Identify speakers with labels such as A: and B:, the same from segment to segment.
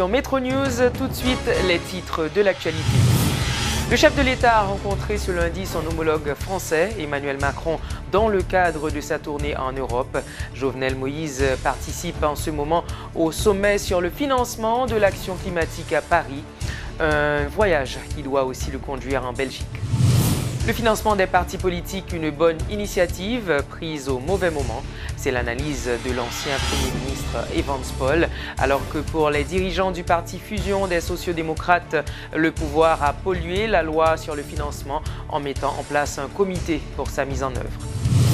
A: dans Métro News, tout de suite les titres de l'actualité. Le chef de l'État a rencontré ce lundi son homologue français, Emmanuel Macron, dans le cadre de sa tournée en Europe. Jovenel Moïse participe en ce moment au sommet sur le financement de l'action climatique à Paris. Un voyage qui doit aussi le conduire en Belgique. Le financement des partis politiques, une bonne initiative prise au mauvais moment. C'est l'analyse de l'ancien Premier ministre Evans Paul. Alors que pour les dirigeants du parti Fusion des sociodémocrates, le pouvoir a pollué la loi sur le financement en mettant en place un comité pour sa mise en œuvre.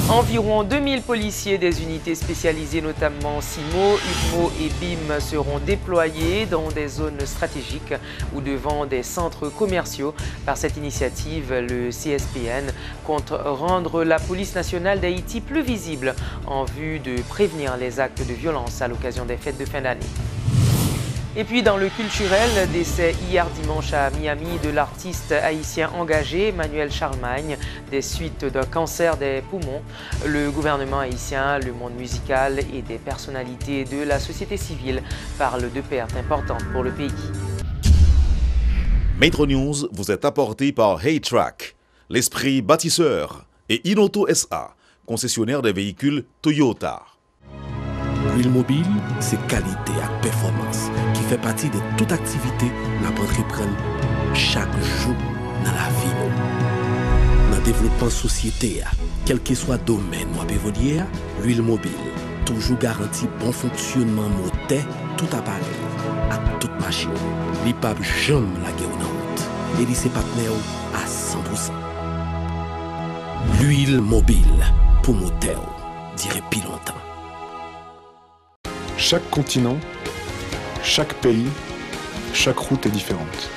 A: Environ 2000 policiers des unités spécialisées, notamment SIMO, UDMO et BIM, seront déployés dans des zones stratégiques ou devant des centres commerciaux. Par cette initiative, le CSPN compte rendre la police nationale d'Haïti plus visible en vue de prévenir les actes de violence à l'occasion des fêtes de fin d'année. Et puis dans le culturel, décès hier dimanche à Miami de l'artiste haïtien engagé Emmanuel Charlemagne des suites d'un cancer des poumons. Le gouvernement haïtien, le monde musical et des personnalités de la société civile parlent de pertes importantes pour le pays.
B: Métro News vous est apporté par Haytrack, l'esprit bâtisseur, et Inoto SA, concessionnaire des véhicules Toyota.
C: L'huile mobile, c'est qualité et performance qui fait partie de toute activité que nous entreprenons chaque jour dans la vie. Dans le développement de la société, quel que soit le domaine où évoluer, l'huile mobile toujours garantit bon fonctionnement moteur, tout appareil, à toute machine. L'IPAB jamais la guerre en route et ses partenaires à 100%. L'huile mobile pour moteur, dirait plus longtemps.
D: Chaque continent, chaque pays, chaque route est différente.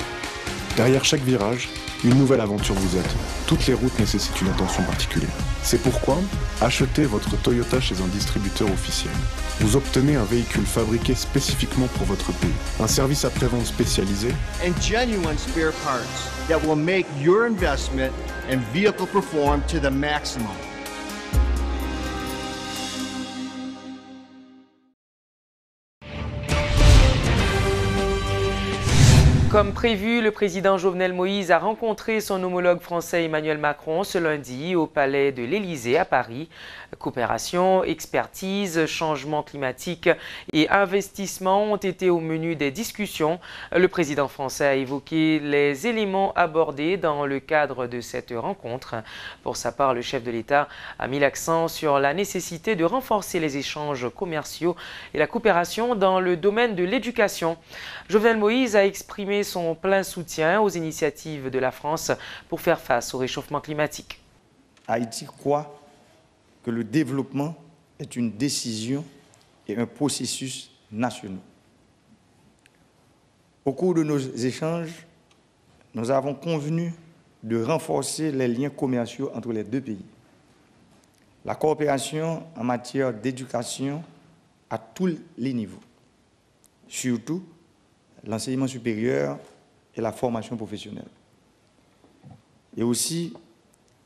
D: Derrière chaque virage, une nouvelle aventure vous attend. Toutes les routes nécessitent une attention particulière. C'est pourquoi, achetez votre Toyota chez un distributeur officiel. Vous obtenez un véhicule fabriqué spécifiquement pour votre pays, un service après-vente spécialisé
E: and genuine spare parts that will make your investment and vehicle perform to the maximum.
A: Comme prévu, le président Jovenel Moïse a rencontré son homologue français Emmanuel Macron ce lundi au palais de l'Élysée à Paris. Coopération, expertise, changement climatique et investissement ont été au menu des discussions. Le président français a évoqué les éléments abordés dans le cadre de cette rencontre. Pour sa part, le chef de l'État a mis l'accent sur la nécessité de renforcer les échanges commerciaux et la coopération dans le domaine de l'éducation. Jovenel Moïse a exprimé son plein soutien aux initiatives de la France pour faire face au réchauffement climatique.
F: Haïti croit que le développement est une décision et un processus national. Au cours de nos échanges, nous avons convenu de renforcer les liens commerciaux entre les deux pays. La coopération en matière d'éducation à tous les niveaux, surtout l'enseignement supérieur et la formation professionnelle. Et aussi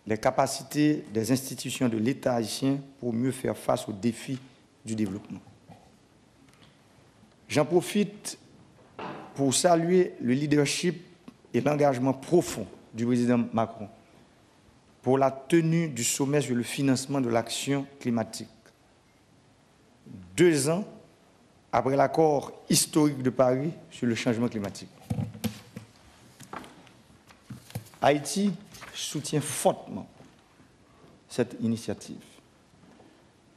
F: les capacités des institutions de l'État haïtien pour mieux faire face aux défis du développement. J'en profite pour saluer le leadership et l'engagement profond du président Macron pour la tenue du sommet sur le financement de l'action climatique. 2 ans après l'accord historique de Paris sur le changement climatique. Haïti soutient fortement cette initiative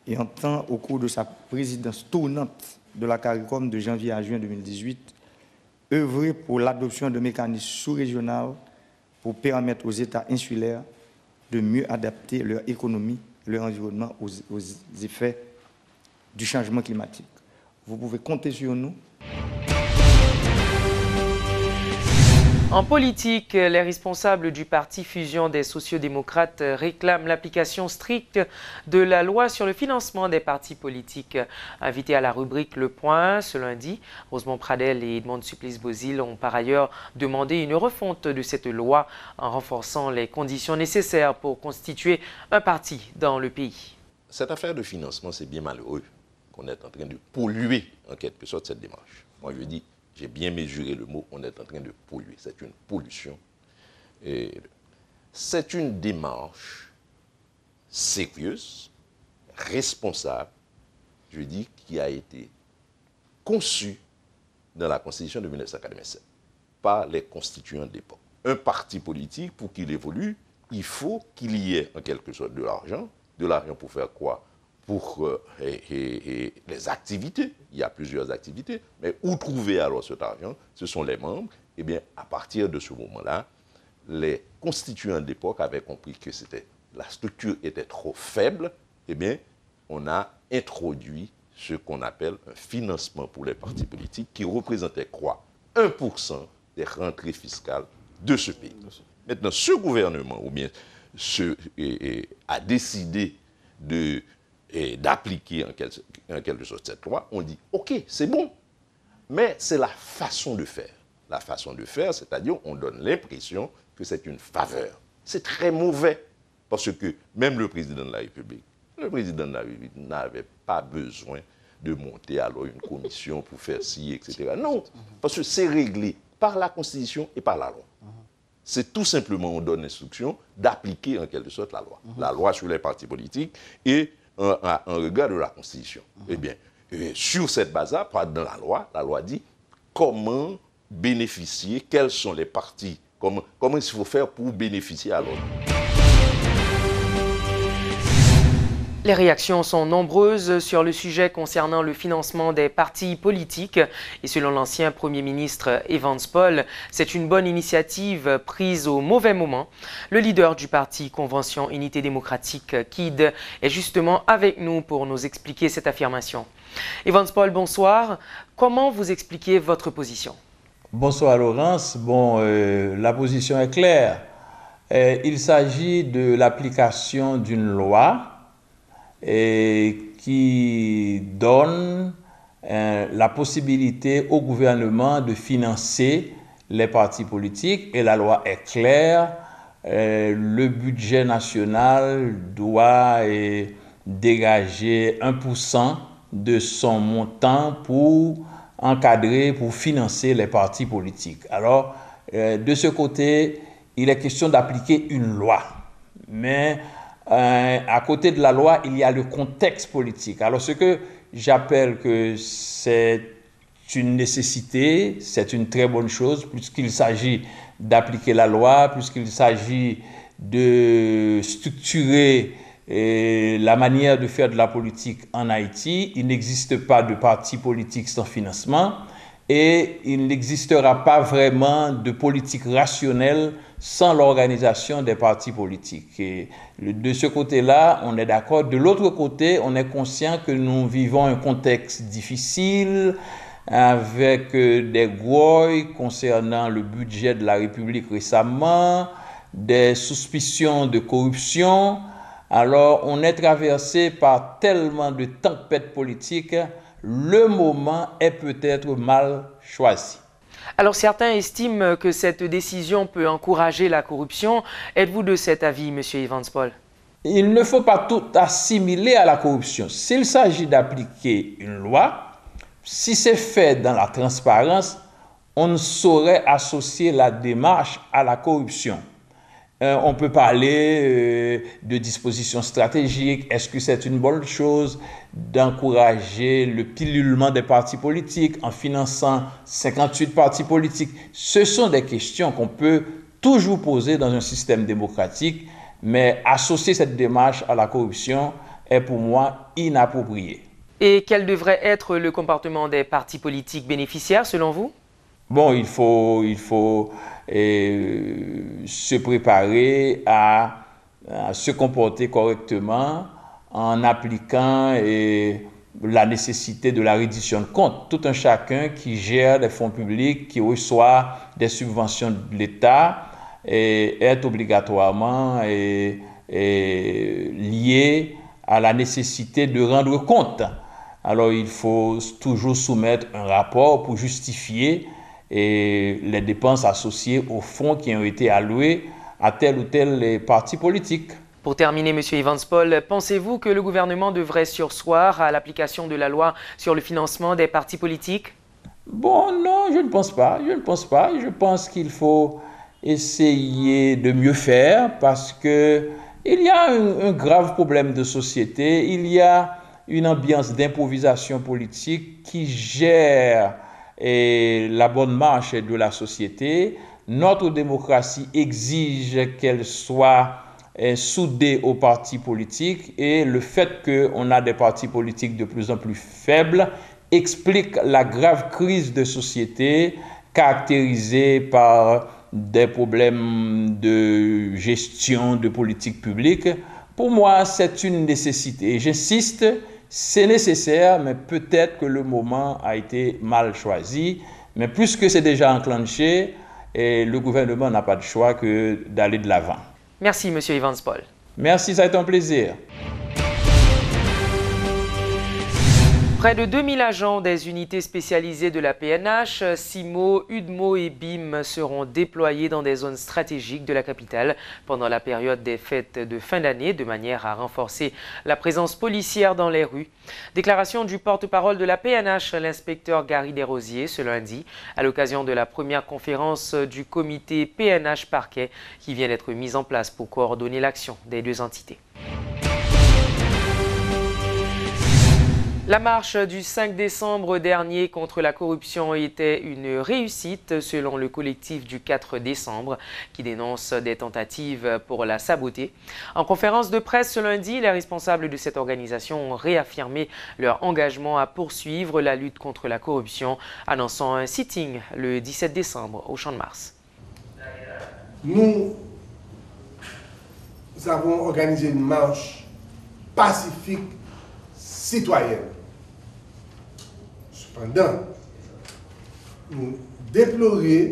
F: et entend, au cours de sa présidence tournante de la CARICOM de janvier à juin 2018, œuvrer pour l'adoption de mécanismes sous-régionaux pour permettre aux États insulaires de mieux adapter leur économie, leur environnement aux effets du changement climatique. Vous pouvez compter sur nous.
A: En politique, les responsables du parti Fusion des sociodémocrates réclament l'application stricte de la loi sur le financement des partis politiques. Invités à la rubrique Le Point ce lundi, Rosemont Pradel et Edmond Supplice-Bozil ont par ailleurs demandé une refonte de cette loi en renforçant les conditions nécessaires pour constituer un parti dans le pays.
G: Cette affaire de financement, c'est bien malheureux qu'on est en train de polluer en quelque sorte cette démarche. Moi, je dis, j'ai bien mesuré le mot, on est en train de polluer. C'est une pollution. C'est une démarche sérieuse, responsable, je dis, qui a été conçue dans la Constitution de 1987 par les constituants de l'époque. Un parti politique, pour qu'il évolue, il faut qu'il y ait en quelque sorte de l'argent. De l'argent pour faire quoi? Pour les activités. Il y a plusieurs activités. Mais où trouver alors cet argent? Ce sont les membres. Eh bien, à partir de ce moment-là, les constituants de l'époque avaient compris que la structure était trop faible. Eh bien, on a introduit ce qu'on appelle un financement pour les partis politiques qui représentait quoi? 1% des rentrées fiscales de ce pays. Maintenant, ce gouvernement, ou bien a décidé d'appliquer en quelque sorte cette loi, on dit, OK, c'est bon, mais c'est la façon de faire. La façon de faire, c'est-à-dire, on donne l'impression que c'est une faveur. C'est très mauvais, parce que même le président de la République n'avait pas besoin de monter alors une commission pour faire ci, etc. Non, parce que c'est réglé par la Constitution et par la loi. C'est tout simplement, on donne l'instruction d'appliquer en quelque sorte la loi sur les partis politiques et en regard de la Constitution. Eh bien, sur cette base-là, dans la loi dit comment bénéficier, quels sont les partis, comment il faut faire pour bénéficier alors.
A: Les réactions sont nombreuses sur le sujet concernant le financement des partis politiques. Et selon l'ancien Premier ministre Evans Paul, c'est une bonne initiative prise au mauvais moment. Le leader du parti Convention Unité Démocratique, KID, est justement avec nous pour nous expliquer cette affirmation. Evans Paul, bonsoir. Comment vous expliquez votre position?
H: Bonsoir Laurence. La position est claire. Il s'agit de l'application d'une loi qui donne la possibilité au gouvernement de financer les partis politiques. Et la loi est claire. Le budget national doit dégager 1% de son montant pour encadrer, pour financer les partis politiques. Alors, de ce côté, il est question d'appliquer une loi. Mais à côté de la loi, il y a le contexte politique. Alors, ce que j'appelle que c'est une nécessité, c'est une très bonne chose, puisqu'il s'agit d'appliquer la loi, puisqu'il s'agit de structurer la manière de faire de la politique en Haïti. Il n'existe pas de parti politique sans financement et il n'existera pas vraiment de politique rationnelle sans l'organisation des partis politiques. Et de ce côté-là, on est d'accord. De l'autre côté, on est conscient que nous vivons un contexte difficile avec des grouilles concernant le budget de la République récemment, des suspicions de corruption. Alors, on est traversé par tellement de tempêtes politiques, le moment est peut-être mal choisi.
A: Alors, certains estiment que cette décision peut encourager la corruption. Êtes-vous de cet avis, M. Evans Paul?
H: Il ne faut pas tout assimiler à la corruption. S'il s'agit d'appliquer une loi, si c'est fait dans la transparence, on ne saurait associer la démarche à la corruption. On peut parler de dispositions stratégiques. Est-ce que c'est une bonne chose d'encourager le pilulement des partis politiques en finançant 58 partis politiques? Ce sont des questions qu'on peut toujours poser dans un système démocratique, mais associer cette démarche à la corruption est pour moi inapproprié.
A: Et quel devrait être le comportement des partis politiques bénéficiaires selon vous?
H: Bon, il faut se préparer à se comporter correctement en appliquant la nécessité de la reddition de comptes. Tout un chacun qui gère des fonds publics, qui reçoit des subventions de l'État est obligatoirement lié à la nécessité de rendre compte. Alors, il faut toujours soumettre un rapport pour justifier les dépenses associées aux fonds qui ont été alloués à tel ou tel parti politique.
A: Pour terminer, M. Evans Paul, pensez-vous que le gouvernement devrait surseoir à l'application de la loi sur le financement des partis politiques?
H: Bon, non, je ne pense pas. Je ne pense pas. Je pense qu'il faut essayer de mieux faire parce que il y a un grave problème de société. Il y a une ambiance d'improvisation politique qui gère la bonne marche de la société. Notre démocratie exige qu'elle soit soudée aux partis politiques et le fait qu'on a des partis politiques de plus en plus faibles explique la grave crise de société caractérisée par des problèmes de gestion de politique publique. Pour moi, c'est une nécessité. J'insiste, c'est nécessaire, mais peut-être que le moment a été mal choisi. Mais puisque c'est déjà enclenché, le gouvernement n'a pas de choix que d'aller de l'avant.
A: Merci, M. Evans Paul.
H: Merci, ça a été un plaisir.
A: Près de 2000 agents des unités spécialisées de la PNH, CIMO, UDMO et BIM seront déployés dans des zones stratégiques de la capitale pendant la période des fêtes de fin d'année, de manière à renforcer la présence policière dans les rues. Déclaration du porte-parole de la PNH, l'inspecteur Gary Desrosiers, ce lundi, à l'occasion de la première conférence du comité PNH Parquet qui vient d'être mise en place pour coordonner l'action des deux entités. La marche du 5 décembre dernier contre la corruption était une réussite selon le collectif du 4 décembre qui dénonce des tentatives pour la saboter. En conférence de presse ce lundi, les responsables de cette organisation ont réaffirmé leur engagement à poursuivre la lutte contre la corruption, annonçant un sitting le 17 décembre au Champ de Mars.
I: Nous avons organisé une marche pacifique citoyenne. Cependant, nous déplorons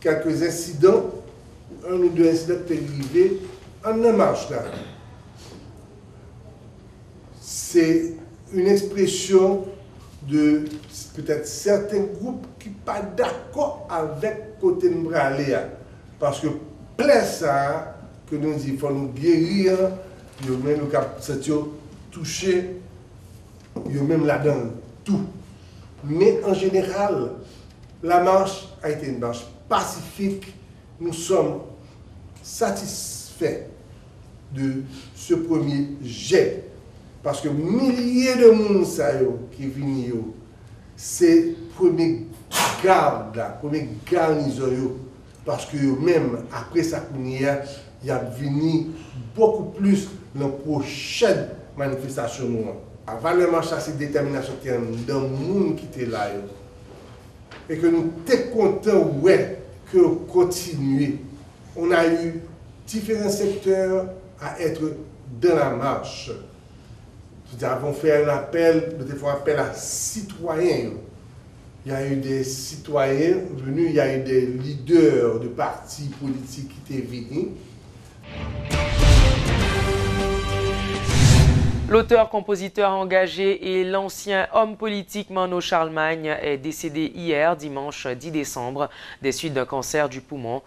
I: quelques incidents, un ou deux incidents qui sont arrivés en une marche là. C'est une expression de peut-être certains groupes qui ne sont pas d'accord avec le côté de nous aller. Parce que plein ça, que nous disons, il faut nous guérir, nous même nous toucher, nous même là-dedans, tout. Mais en général, la marche a été une marche pacifique. Nous sommes satisfaits de ce premier jet. Parce que milliers de monde qui viennent, c'est le premier garde, la première garnison. Parce que même après ça, il y a venu beaucoup plus dans la prochaine manifestation. Avant le marche, c'est la détermination qui est dans le monde qui était là. Et que nous sommes contents que continuer. On a eu différents secteurs à être dans la marche. Nous avons fait un appel, à citoyens. Il y a eu des citoyens venus, il y a eu des leaders de partis politiques qui étaient venus.
A: L'auteur-compositeur engagé et l'ancien homme politique Mano Charlemagne est décédé hier, dimanche 10 décembre, des suites d'un cancer du poumon.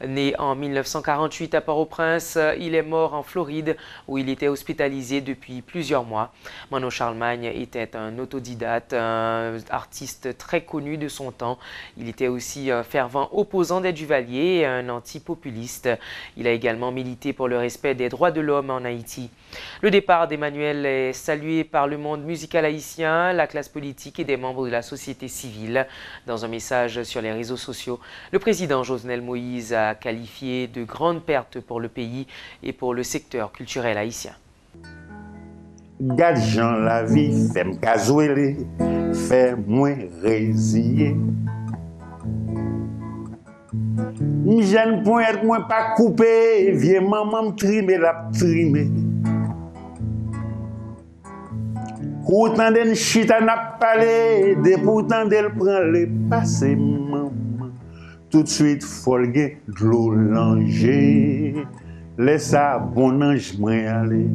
A: Né en 1948 à Port-au-Prince, il est mort en Floride où il était hospitalisé depuis plusieurs mois. Mano Charlemagne était un autodidacte, un artiste très connu de son temps. Il était aussi un fervent opposant des Duvalier et un antipopuliste. Il a également milité pour le respect des droits de l'homme en Haïti. Le départ d'Emmanuel est salué par le monde musical haïtien, la classe politique et des membres de la société civile. Dans un message sur les réseaux sociaux, le président Jovenel Moïse a qualifié de grande perte pour le pays et pour le secteur culturel haïtien.
J: Gadjan la vie fait m'kazouele, fait moins résilier. M'jeune point être moins pas coupé, vieux maman m'trime la trime. Pourtant den chita n'a parlé, de pourtant d'elle prend les passé maman. Tout de suite folge de l'eau langer, laisse ça bon ange moi aller.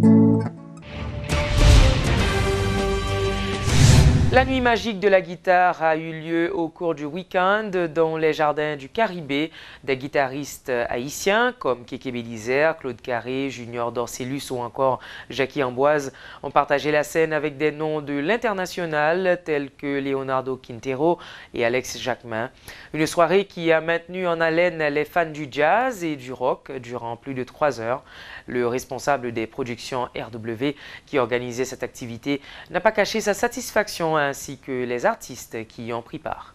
A: La nuit magique de la guitare a eu lieu au cours du week-end dans les jardins du Caribé. Des guitaristes haïtiens comme Kéké Bélizer, Claude Carré, Junior Dorcellus ou encore Jackie Amboise ont partagé la scène avec des noms de l'international tels que Leonardo Quintero et Alex Jacquemin. Une soirée qui a maintenu en haleine les fans du jazz et du rock durant plus de 3 heures. Le responsable des productions RW qui organisait cette activité n'a pas caché sa satisfaction ainsi que les artistes qui y ont pris part.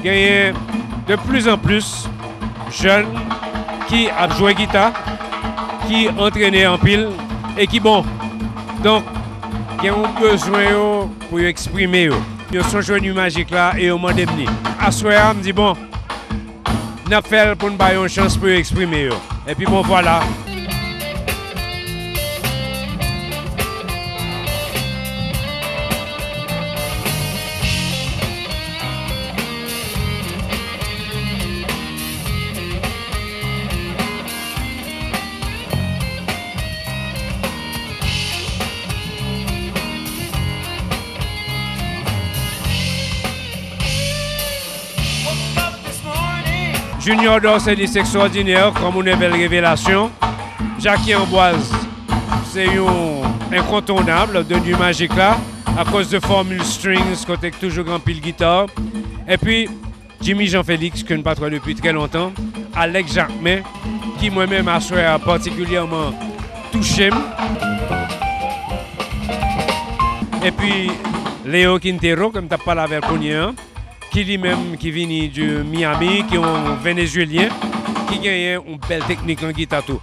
K: Il y a de plus en plus jeunes qui ont joué guitare, qui entraînaient en pile et qui bon. Donc, il y a besoin pour exprimer. Ils sont joués magique là et au moment de venir. À ce moment, je me dis bon, n'a fait pour nous donner une chance pour exprimer. Et puis bon, voilà. Junior Dorcellus, c'est extraordinaire, comme une belle révélation. Jackie Amboise, c'est un incontournable de du magique là, à cause de formule strings, côté toujours grand pile guitare. Et puis, Jimmy Jean-Félix, que je ne pas trop depuis très longtemps. Alex Jacquemin, qui moi-même a particulièrement touché. Et puis, Léo Quintero, comme tu as parlé avec Konya, qui lui-même qui vient de Miami, qui est un Vénézuélien, qui gagne une belle technique en guitare tout.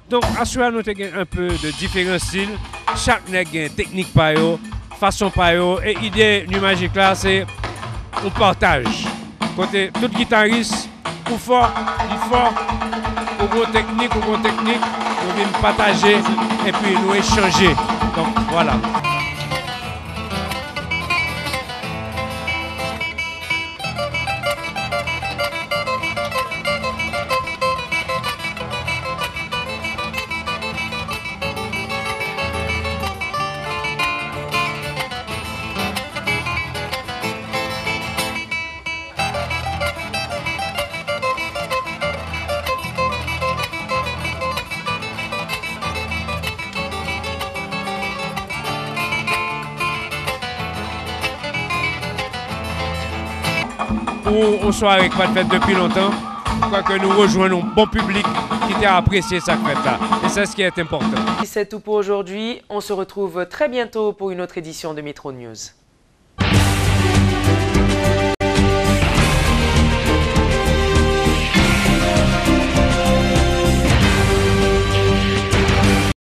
K: Donc, à ce moment, nous avons un peu de différents styles. Chaque nègre a une technique par eux, façon par eux. Et l'idée du magique là, c'est on partage. Côté tout guitariste, ou fort, ou bon technique, nous venons partager et puis nous échanger. Donc voilà. Pour une soirée qui va être faite depuis longtemps, je crois que nous rejoignons un bon public qui a apprécié cette fête-là. Et c'est ce qui est important.
A: C'est tout pour aujourd'hui. On se retrouve très bientôt pour une autre édition de Metro News.